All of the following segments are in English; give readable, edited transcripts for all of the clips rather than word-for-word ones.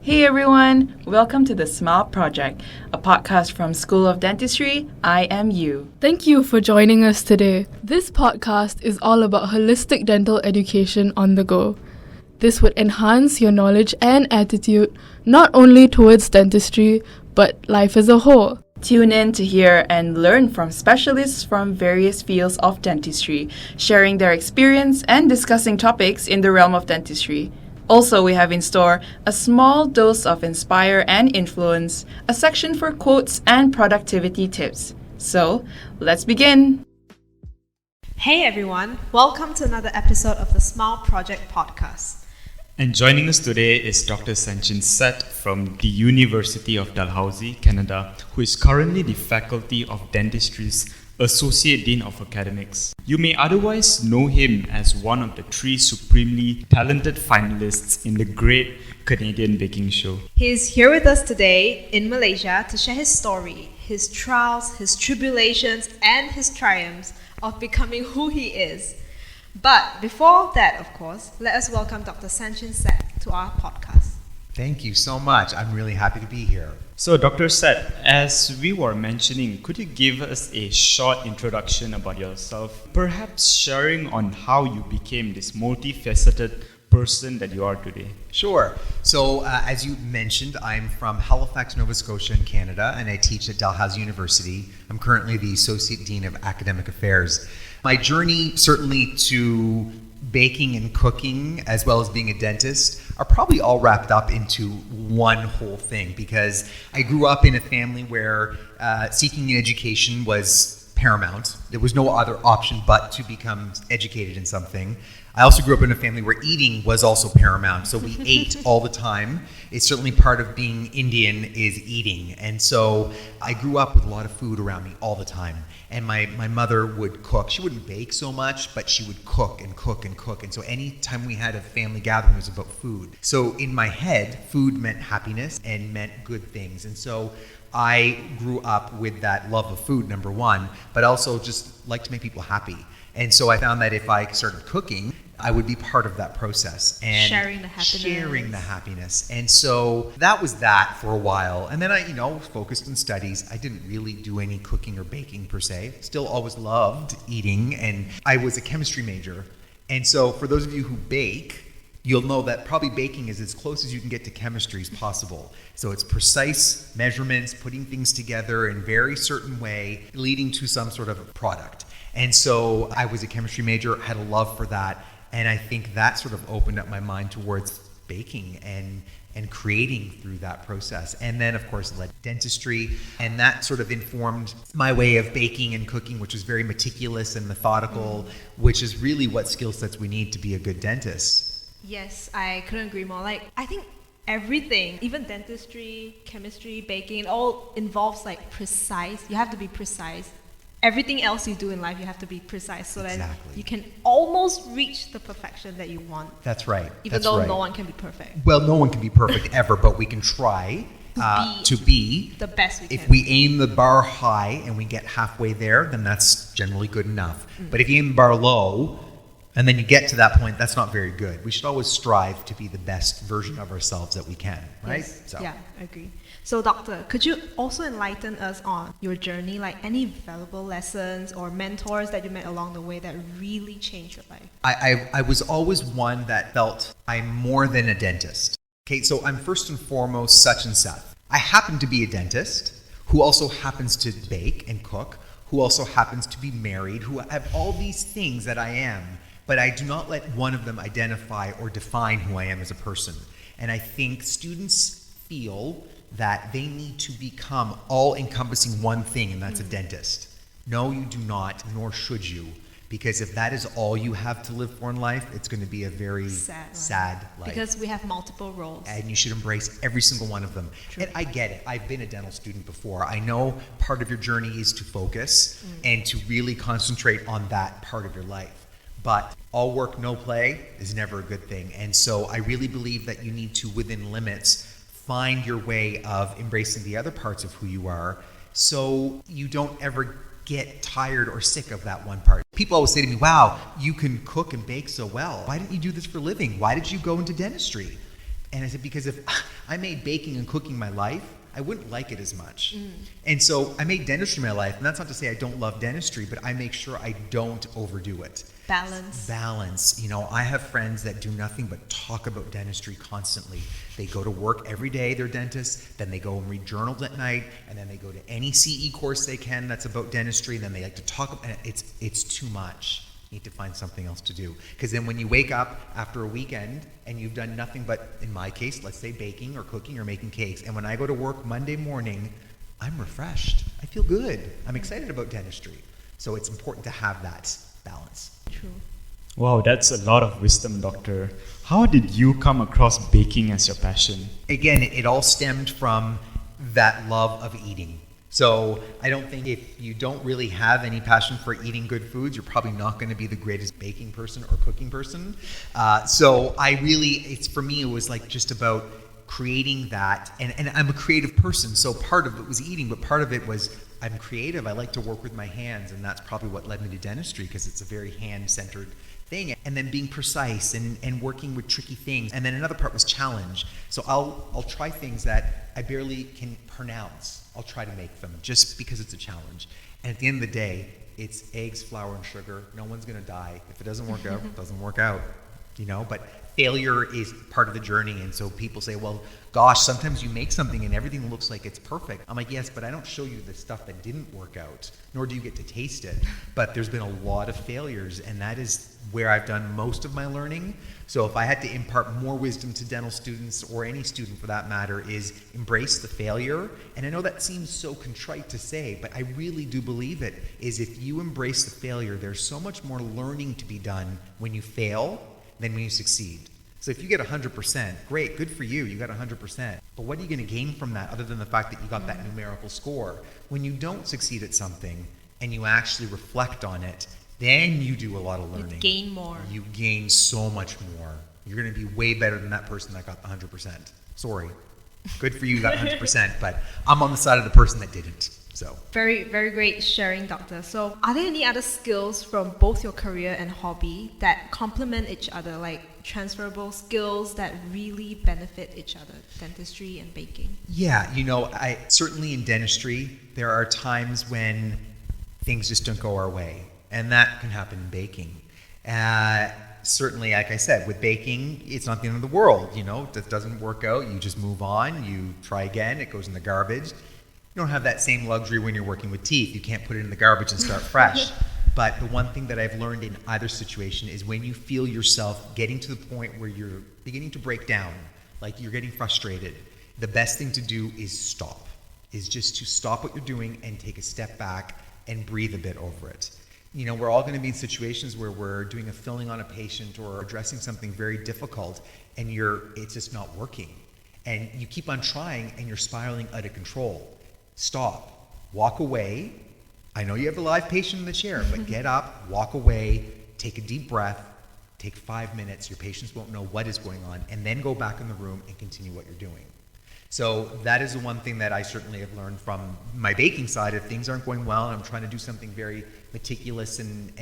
Hey everyone, welcome to the Smile Project, a podcast from School of Dentistry, IMU. Thank you for joining us today. This podcast is all about holistic dental education on the go. This would enhance your knowledge and attitude not only towards dentistry, but life as a whole. Tune in to hear and learn from specialists from various fields of dentistry, sharing their experience and discussing topics in the realm of dentistry. Also, we have in store a small dose of inspire and influence, a section for quotes and productivity tips. So, let's begin. Hey everyone, welcome to another episode of the Smile Project podcast. And joining us today is Dr. Sachin Seth from the University of Dalhousie, Canada, who is currently the Faculty of Dentistry's Associate Dean of Academics. You may otherwise know him as one of the 3 supremely talented finalists in the Great Canadian Baking Show. He's here with us today in Malaysia to share his story, his trials, his tribulations, and his triumphs of becoming who he is. But before that, of course, let us welcome Dr. Sachin Seth to our podcast. Thank you so much. I'm really happy to be here. So, Dr. Seth, as we were mentioning, could you give us a short introduction about yourself, perhaps sharing on how you became this multifaceted person that you are today? Sure. So, as you mentioned, I'm from Halifax, Nova Scotia in Canada, and I teach at Dalhousie University. I'm currently the Associate Dean of Academic Affairs. My journey, certainly to baking and cooking, as well as being a dentist, are probably all wrapped up into one whole thing, because I grew up in a family where seeking an education was paramount. There was no other option but to become educated in something. I also grew up in a family where eating was also paramount, so we ate all the time. It's certainly part of being Indian is eating, and so I grew up with a lot of food around me all the time. And my mother would cook. She wouldn't bake so much, but she would cook and cook and cook. And so anytime we had a family gathering, it was about food. So in my head, food meant happiness and meant good things. And so I grew up with that love of food, number one, but also just like to make people happy. And so I found that if I started cooking, I would be part of that process and sharing the happiness. And so that was that for a while. And then I, focused on studies. I didn't really do any cooking or baking per se. Still always loved eating, and I was a chemistry major. And so for those of you who bake, you'll know that probably baking is as close as you can get to chemistry as possible. So it's precise measurements, putting things together in a very certain way, leading to some sort of a product. And so I was a chemistry major, had a love for that. And I think that sort of opened up my mind towards baking and creating through that process. And then, of course, led dentistry. And that sort of informed my way of baking and cooking, which was very meticulous and methodical, which is really what skill sets we need to be a good dentist. Yes, I couldn't agree more. I think everything, even dentistry, chemistry, baking, it all involves precise. You have to be precise. Everything else you do in life, you have to be precise so that you can almost reach the perfection that you want. That's right. Even though no one can be perfect. Well, no one can be perfect ever, but we can try to be the best we can. If we aim the bar high and we get halfway there, then that's generally good enough. But if you aim the bar low and then you get to that point, that's not very good. We should always strive to be the best version of ourselves that we can, right? Yes. So. Yeah, I agree. So, Doctor, could you also enlighten us on your journey, any valuable lessons or mentors that you met along the way that really changed your life? I was always one that felt I'm more than a dentist. Okay, so I'm first and foremost Sachin Seth. I happen to be a dentist who also happens to bake and cook, who also happens to be married, who have all these things that I am, but I do not let one of them identify or define who I am as a person. And I think students feel that they need to become all-encompassing one thing, and that's a dentist. No, you do not, nor should you. Because if that is all you have to live for in life, it's going to be a very sad life. Because we have multiple roles. And you should embrace every single one of them. True. And I get it. I've been a dental student before. I know part of your journey is to focus and to really concentrate on that part of your life. But all work, no play is never a good thing. And so I really believe that you need to, within limits, find your way of embracing the other parts of who you are so you don't ever get tired or sick of that one part. People always say to me, wow, you can cook and bake so well. Why didn't you do this for a living? Why did you go into dentistry? And I said, because if I made baking and cooking my life, I wouldn't like it as much. And so I made dentistry my life. And that's not to say I don't love dentistry, but I make sure I don't overdo it. Balance. You know, I have friends that do nothing but talk about dentistry constantly. They go to work every day, they're dentists, then they go and read journals at night, and then they go to any CE course they can that's about dentistry, and then they like to talk, and it's too much. You need to find something else to do. Because then when you wake up after a weekend and you've done nothing but, in my case, let's say baking or cooking or making cakes, and when I go to work Monday morning, I'm refreshed. I feel good. I'm excited about dentistry. So it's important to have that balance. True. Wow, that's a lot of wisdom, Doctor. How did you come across baking as your passion? Again, it all stemmed from that love of eating. So I don't think if you don't really have any passion for eating good foods, you're probably not going to be the greatest baking person or cooking person. So for me, it was like just about creating that. And I'm a creative person, so part of it was eating, but part of it was I'm creative. I like to work with my hands, and that's probably what led me to dentistry, because it's a very hand-centered thing. And then being precise and working with tricky things. And then another part was challenge. So I'll try things that I barely can pronounce. I'll try to make them just because it's a challenge. And at the end of the day, it's eggs, flour, and sugar. No one's going to die. If it doesn't work out, it doesn't work out. You know, but failure is part of the journey. And so people say, well, gosh, sometimes you make something and everything looks like it's perfect. I'm like, yes, but I don't show you the stuff that didn't work out, nor do you get to taste it. But there's been a lot of failures, and that is where I've done most of my learning. So if I had to impart more wisdom to dental students, or any student for that matter, is embrace the failure. And I know that seems so contrite to say, but I really do believe it, is if you embrace the failure, there's so much more learning to be done when you fail than when you succeed. So if you get 100%, great, good for you, you got 100%. But what are you going to gain from that other than the fact that you got that numerical score? When you don't succeed at something and you actually reflect on it, then you do a lot of learning. You gain more. You gain so much more. You're going to be way better than that person that got the 100%. Sorry. Good for you, you got 100%, but I'm on the side of the person that didn't. So very, very great sharing, Doctor. So are there any other skills from both your career and hobby that complement each other, like transferable skills that really benefit each other, dentistry and baking? Yeah, you know, I certainly in dentistry, there are times when things just don't go our way, and that can happen in baking. Certainly, like I said, with baking, it's not the end of the world. You know, if it doesn't work out, you just move on, you try again, it goes in the garbage. You don't have that same luxury when you're working with teeth. You can't put it in the garbage and start fresh. But the one thing that I've learned in either situation is when you feel yourself getting to the point where you're beginning to break down, like you're getting frustrated, the best thing to do is stop. Is just to stop what you're doing and take a step back and breathe a bit over it. You know, we're all going to be in situations where we're doing a filling on a patient or addressing something very difficult, and it's just not working. And you keep on trying and you're spiraling out of control. Stop, walk away. I know you have a live patient in the chair, but get up, walk away, take a deep breath, take 5 minutes. Your patients won't know what is going on, and then go back in the room and continue what you're doing. So that is the one thing that I certainly have learned from my baking side. If things aren't going well and I'm trying to do something very meticulous and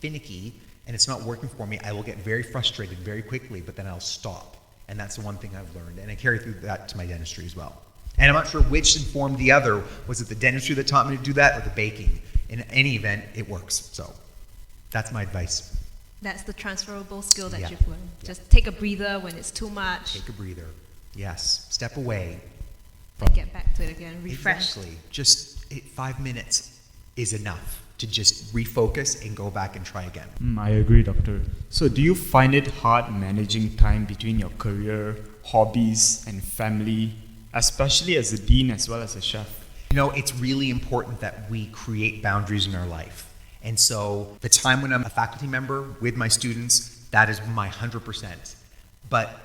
finicky, and it's not working for me, I will get very frustrated very quickly, but then I'll stop. And that's the one thing I've learned, and I carry through that to my dentistry as well. And I'm not sure which informed the other. Was it the dentistry that taught me to do that, or the baking? In any event, it works. So that's my advice. That's the transferable skill that Yeah. you've learned. Just take a breather when it's too much. Take a breather. Yes. Step away. And get back to it again. Refresh. Exactly. Just 5 minutes is enough to just refocus and go back and try again. I agree, Doctor. So do you find it hard managing time between your career, hobbies, and family, especially as a dean as well as a chef? You know, it's really important that we create boundaries in our life. And so the time when I'm a faculty member with my students, that is my 100%. But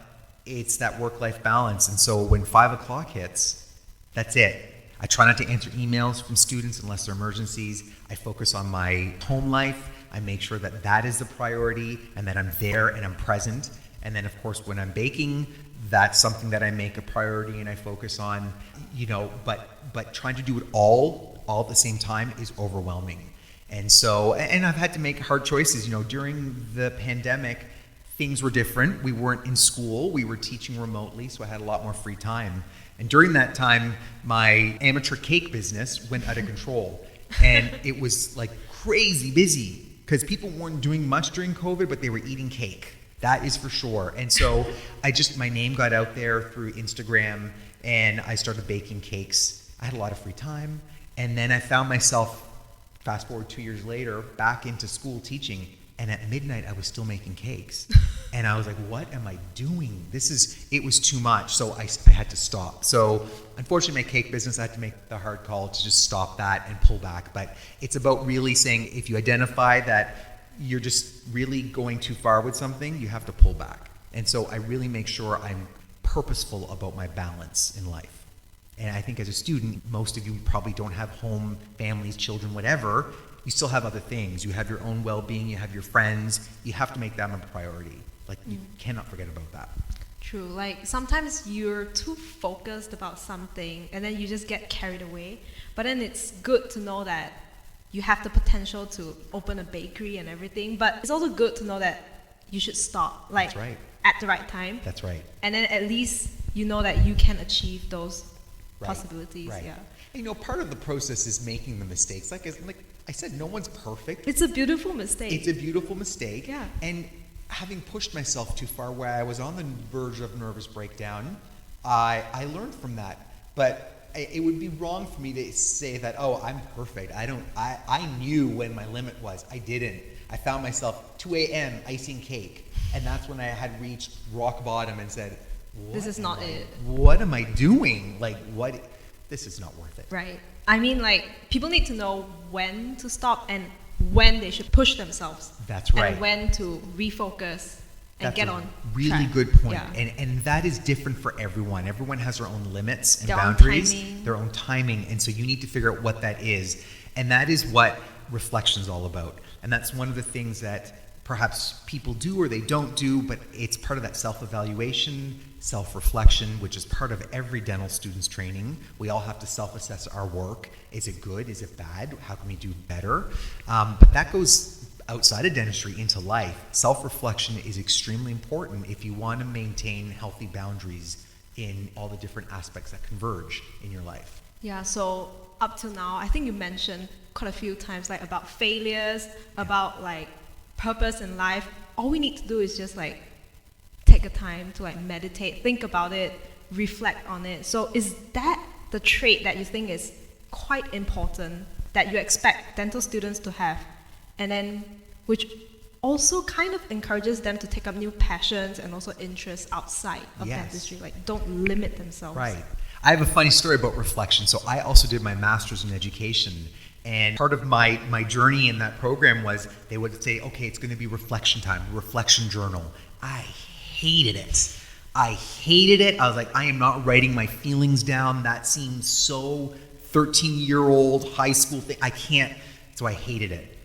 it's that work-life balance. And so when 5 o'clock hits, that's it. I try not to answer emails from students unless they're emergencies. I focus on my home life. I make sure that that is the priority and that I'm there and I'm present. And then, of course, when I'm baking, that's something that I make a priority and I focus on, you know, but trying to do it all at the same time is overwhelming. And so, and I've had to make hard choices, you know, during the pandemic, things were different. We weren't in school. We were teaching remotely, so I had a lot more free time. And during that time, my amateur cake business went out of control. And it was like crazy busy because people weren't doing much during COVID, but they were eating cake. That is for sure. And so my name got out there through Instagram, and I started baking cakes. I had a lot of free time. And then I found myself, fast forward 2 years later, back into school teaching. And at midnight, I was still making cakes. And I was like, what am I doing? It was too much. So I had to stop. So unfortunately, my cake business, I had to make the hard call to just stop that and pull back. But it's about really saying, if you identify that you're just really going too far with something, you have to pull back. And so I really make sure I'm purposeful about my balance in life. And I think as a student, most of you probably don't have home, families, children, whatever. You still have other things. You have your own well-being, you have your friends. You have to make them a priority. Like, you cannot forget about that. True. Like, sometimes you're too focused about something and then you just get carried away. But then it's good to know that you have the potential to open a bakery and everything. But it's also good to know that you should stop, like, That's right. at the right time. That's right. And then at least you know that you can achieve those possibilities. Right. Yeah. You know, part of the process is making the mistakes. Like I said, no one's perfect. It's a beautiful mistake. It's a beautiful mistake. Yeah. And having pushed myself too far where I was on the verge of nervous breakdown, I learned from that. But it would be wrong for me to say that, oh, I'm perfect. I knew when my limit was. I didn't. I found myself 2 a.m. icing cake. And that's when I had reached rock bottom and said, this is not it. What am I doing? Like, what? This is not worth it. Right. I mean, like, people need to know when to stop and when they should push themselves. That's right. And when to refocus and That's get a on really track. good point. Yeah. And that is different for everyone. Everyone has their own limits and Their own boundaries, timing. their own timing. And so you need to figure out what that is. And that is what reflection is all about. And that's one of the things that perhaps people do or they don't do, but it's part of that self-evaluation, self-reflection, which is part of every dental student's training. We all have to self-assess our work. Is it good? Is it bad? How can we do better? But that goes outside of dentistry into life. Self-reflection is extremely important if you want to maintain healthy boundaries in all the different aspects that converge in your life. Yeah, so up till now, I think you mentioned quite a few times, like, about failures, about, like, purpose in life. All we need to do is just, like, take a time to, like, meditate, think about it, reflect on it. So is that the trait that you think is quite important that you expect dental students to have, and then which also kind of encourages them to take up new passions and also interests outside of dentistry? Like, don't limit themselves. Right. I have a funny story about reflection. So I also did my master's in education. And part of my journey in that program was they would say, okay, it's going to be reflection time, reflection journal. I hated it. I was like, I am not writing my feelings down. That seems so 13-year-old high school thing. I can't. So I hated it.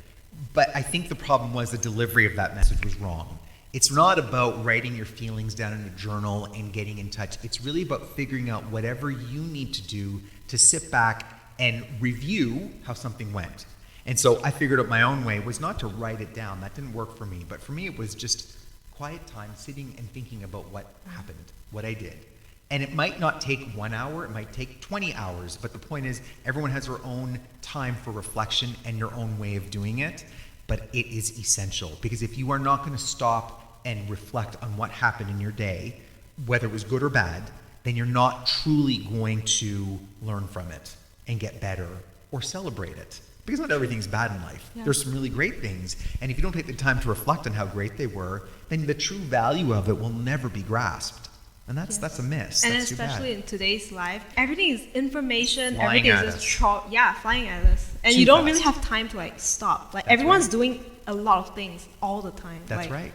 But I think the problem was the delivery of that message was wrong. It's not about writing your feelings down in a journal and getting in touch. It's really about figuring out whatever you need to do to sit back and review how something went. And so I figured out my own way was not to write it down. That didn't work for me. But for me, it was just quiet time, sitting and thinking about what happened, what I did. And it might not take 1 hour, it might take 20 hours. But the point is, everyone has their own time for reflection and their own way of doing it. But it is essential, because if you are not going to stop and reflect on what happened in your day, whether it was good or bad, then you're not truly going to learn from it and get better or celebrate it. Because not everything's bad in life. Yeah. There's some really great things. And if you don't take the time to reflect on how great they were, then the true value of it will never be grasped. And that's a miss. And that's especially too bad. in today's life, everything is information, Flying everything at is us. just flying at us. And Too you don't fast. really have time to, like, stop. Like, That's everyone's right. doing a lot of things all the time. That's Like, right.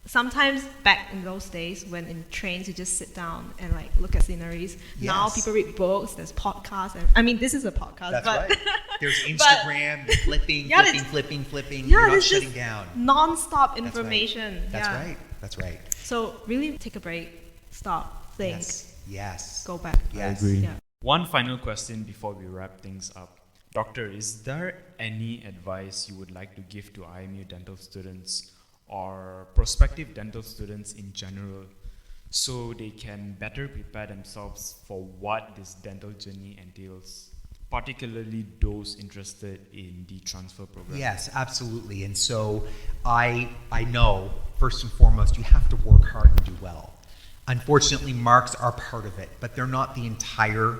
Sometimes back in those days when in trains you just sit down and, like, look at sceneries. Now Yes. people read books, there's podcasts. And, I mean, this is a podcast. That's but right. There's Instagram, you're flipping, Yeah, flipping. Yeah, You're not there's shutting just down. non-stop That's right. information. That's Yeah. right. That's right. So really take a break, stop, think, Yes. go back. Yes. Yeah. One final question before we wrap things up. Doctor, is there any advice you would like to give to IMU dental students or prospective dental students in general, so they can better prepare themselves for what this dental journey entails, particularly those interested in the transfer program? Yes, absolutely. And so I know, first and foremost, you have to work hard and do well. Unfortunately, marks are part of it, but they're not the entire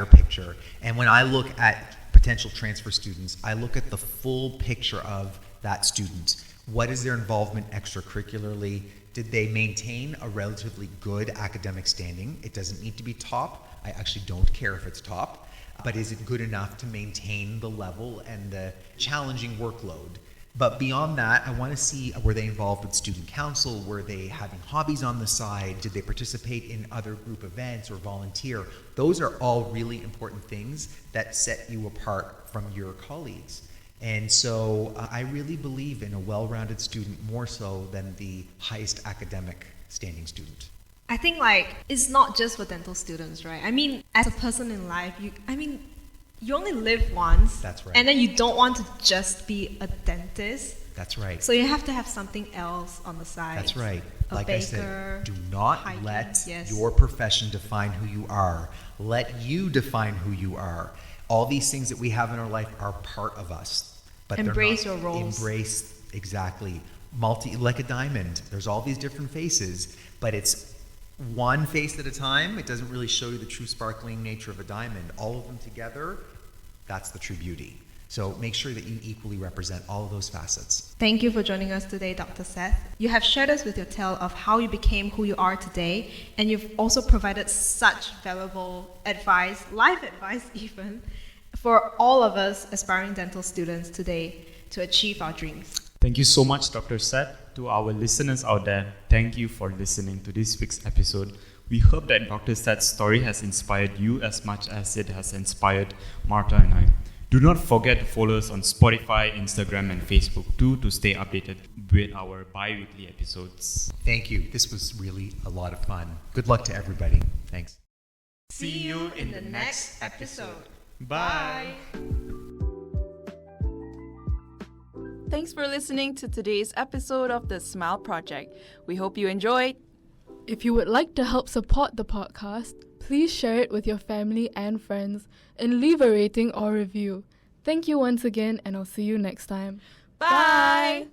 picture. And when I look at potential transfer students, I look at the full picture of that student. What is their involvement extracurricularly? Did they maintain a relatively good academic standing? It doesn't need to be top. I actually don't care if it's top. But is it good enough to maintain the level and the challenging workload? But beyond that, I want to see, were they involved with student council? Were they having hobbies on the side? Did they participate in other group events or volunteer? Those are all really important things that set you apart from your colleagues. And so I really believe in a well-rounded student more so than the highest academic standing student. I think it's not just for dental students, right? I mean, as a person in life, you only live once. That's right. And then you don't want to just be a dentist. That's right. So you have to have something else on the side. That's right. Like I said, do not let your profession define who you are. Let you define who you are. All these things that we have in our life are part of us. But embrace your roles. Embrace, exactly. Like a diamond. There's all these different faces, but it's one face at a time. It doesn't really show you the true sparkling nature of a diamond. All of them together, that's the true beauty. So make sure that you equally represent all of those facets. Thank you for joining us today, Dr. Seth. You have shared us with your tale of how you became who you are today, and you've also provided such valuable advice, life advice even, for all of us aspiring dental students today to achieve our dreams. Thank you so much, Dr. Seth. To our listeners out there, thank you for listening to this week's episode. We hope that Dr. Seth's story has inspired you as much as it has inspired Martha and I. Do not forget to follow us on Spotify, Instagram, and Facebook too to stay updated with our bi-weekly episodes. Thank you. This was really a lot of fun. Good luck to everybody. Thanks. See you in the next episode. Bye. Thanks for listening to today's episode of the Smile Project. We hope you enjoyed. If you would like to help support the podcast, please share it with your family and friends and leave a rating or review. Thank you once again, and I'll see you next time. Bye!